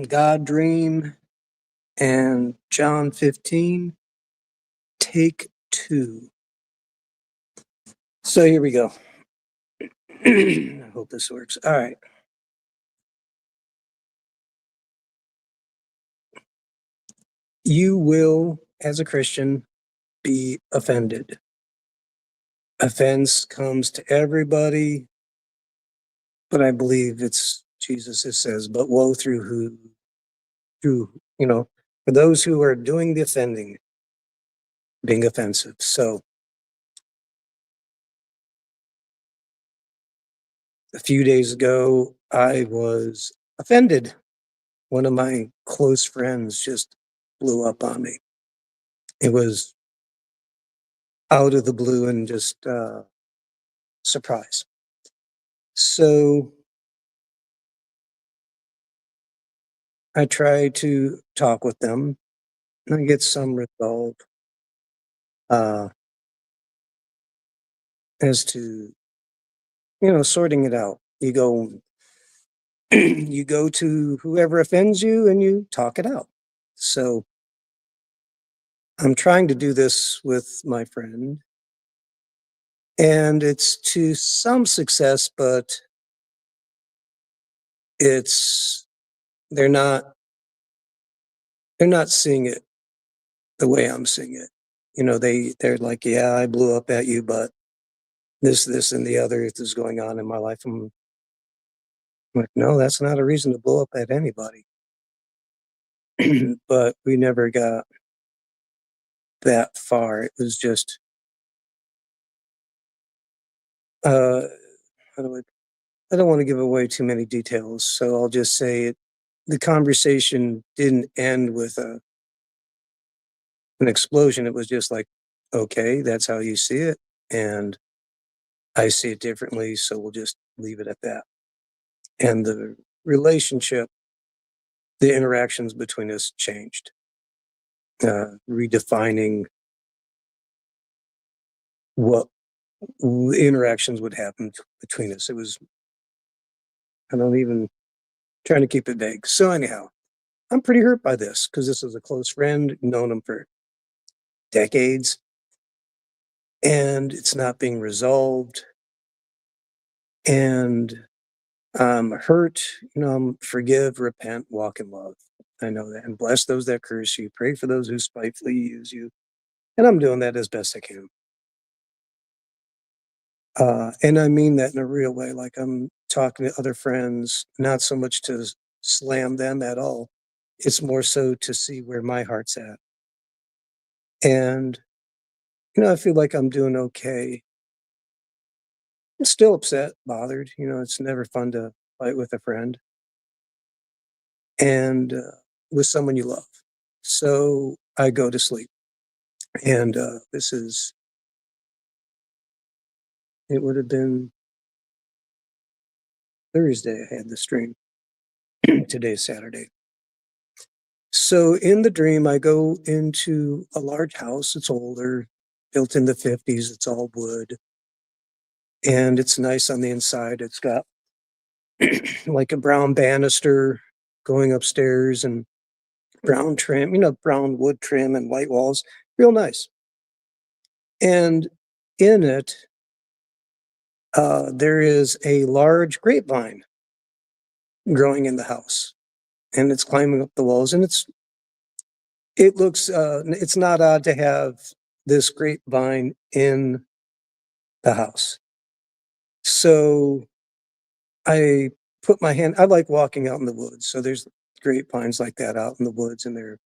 God Dream and John 15, take 2. So here we go. I hope this works. All right. You will, as a Christian, be offended. Offense comes to everybody, but I believe it's Jesus that says, but woe through, for those who are doing the offending, being offensive. So a few days ago, I was offended. One of my close friends just blew up on me. It was out of the blue and just surprise. So I try to talk with them and I get some resolve uh, as to sorting it out. You go to whoever offends you and you talk it out. So I'm trying to do this with my friend, and it's to some success, but it's they're not they're not seeing it the way I'm seeing it. They're like, yeah, I blew up at you, but this, and the other is going on in my life. I'm like, no, that's not a reason to blow up at anybody. But we never got that far. It was just, uh, how do I don't want to give away too many details, so I'll just say the conversation didn't end with an explosion. It was just like, okay, that's how you see it. And I see it differently. So we'll just leave it at that. And the relationship, the interactions between us changed, redefining what interactions would happen between us. It was, I don't even trying to keep it vague. So, anyhow, I'm pretty hurt by this because this is a close friend, known him for decades, and it's not being resolved. And I'm hurt, forgive, repent, walk in love. I know that. And bless those that curse you, pray for those who spitefully use you. And I'm doing that as best I can. And I mean that in a real way. Like I'm talking to other friends, not so much to slam them at all. It's more so to see where my heart's at. And, I feel like I'm doing okay. I'm still upset, bothered. It's never fun to fight with a friend and with someone you love. So I go to sleep. And it would have been Thursday I had this dream. Today's Saturday. So in the dream, I go into a large house. It's older, built in the 50s. It's all wood. And it's nice on the inside. It's got like a brown banister going upstairs and brown trim, brown wood trim and white walls. Real nice. And in it, there is a large grapevine growing in the house, and it's climbing up the walls. And it's not odd to have this grapevine in the house. So I put my hand. I like walking out in the woods, so there's grapevines like that out in the woods, and they're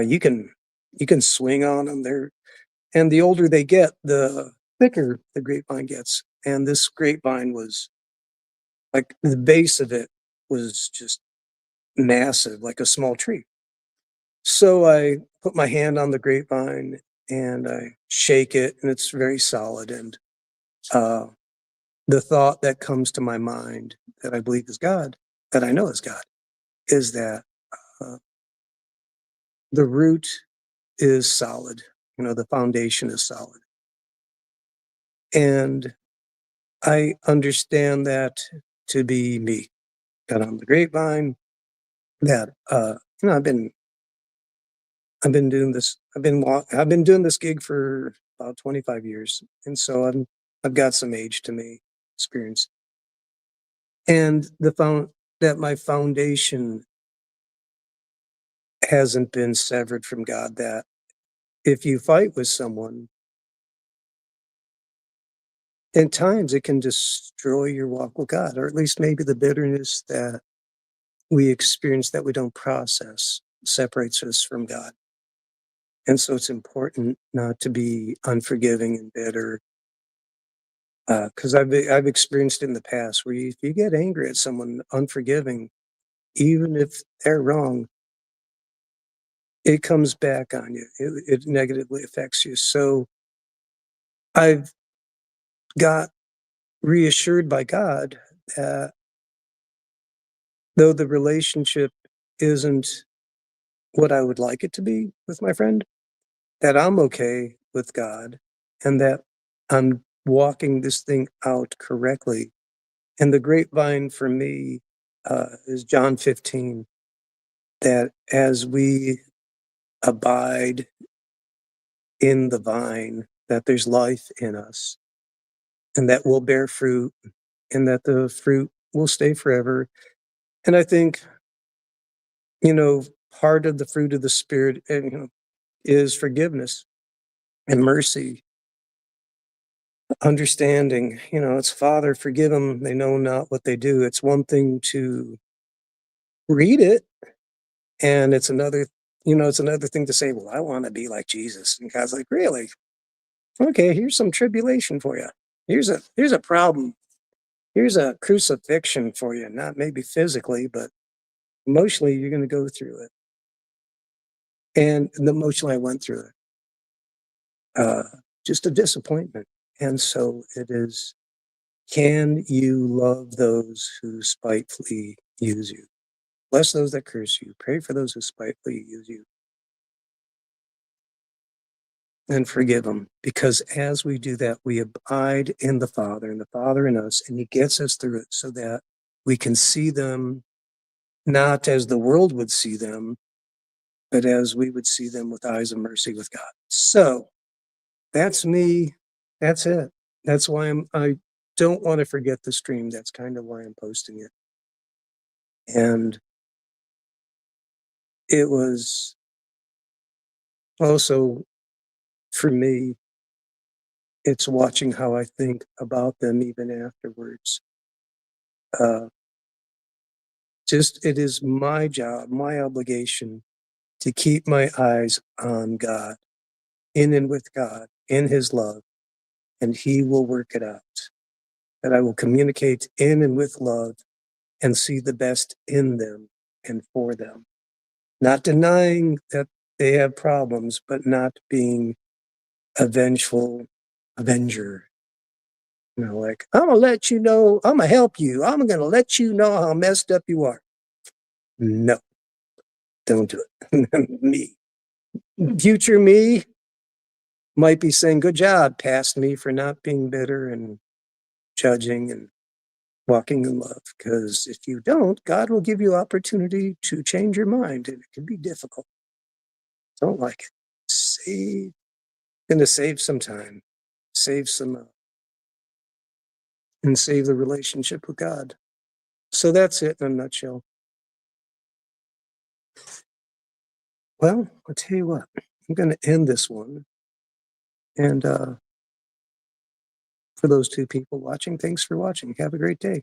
you can swing on them. And the older they get, the thicker the grapevine gets. And this grapevine was like the base of it was just massive, like a small tree. So I put my hand on the grapevine and I shake it, and it's very solid. And uh, the thought that comes to my mind that I believe is God, that I know is God, is that uh, the root is solid. The foundation is solid. And I understand that to be me. Got on the grapevine. that, I've been doing this, I've been doing this gig for about 25 years. And so I've got some age to me experience. And that my foundation hasn't been severed from God, that if you fight with someone, at times it can destroy your walk with God, or at least maybe the bitterness that we experience that we don't process separates us from God. And so it's important not to be unforgiving and bitter. Because I've experienced in the past where if you get angry at someone, unforgiving, even if they're wrong, it comes back on you. It negatively affects you. So I've got reassured by God that though the relationship isn't what I would like it to be with my friend, that I'm okay with God and that I'm walking this thing out correctly. And the grapevine for me is John 15, that as we abide in the vine, that there's life in us and that we'll bear fruit and that the fruit will stay forever. And I think, you know, part of the fruit of the Spirit is forgiveness and mercy, understanding. It's Father, forgive them. They know not what they do. It's one thing to read it, and it's another thing to say, well, I want to be like Jesus. And God's like, really? Okay, here's some tribulation for you. Here's a problem. Here's a crucifixion for you. Not maybe physically, but emotionally, you're going to go through it. And emotionally, I went through it. Uh, just a disappointment. And so it is, can you love those who spitefully use you? Bless those that curse you. Pray for those who spitefully use you. And forgive them. Because as we do that, we abide in the Father and the Father in us, and He gets us through it so that we can see them not as the world would see them, but as we would see them with eyes of mercy with God. So that's me. That's it. That's why I don't want to forget the stream. That's kind of why I'm posting it. And it was also, for me, it's watching how I think about them even afterwards. Uh, it is my job, my obligation to keep my eyes on God, in and with God, in His love, and He will work it out. That I will communicate in and with love and see the best in them and for them. Not denying that they have problems, but not being a vengeful avenger. Like, I'm going to let you know, I'm going to help you. I'm going to let you know how messed up you are. No, don't do it. Me. Future me might be saying, good job, past me, for not being bitter and judging and walking in love. Because if you don't, God will give you opportunity to change your mind, and it can be difficult. Don't like it. Going to save some time, save some, and save the relationship with God. So that's it in a nutshell. Well, I'll tell you what, I'm going to end this one. And for those two people watching, thanks for watching. Have a great day.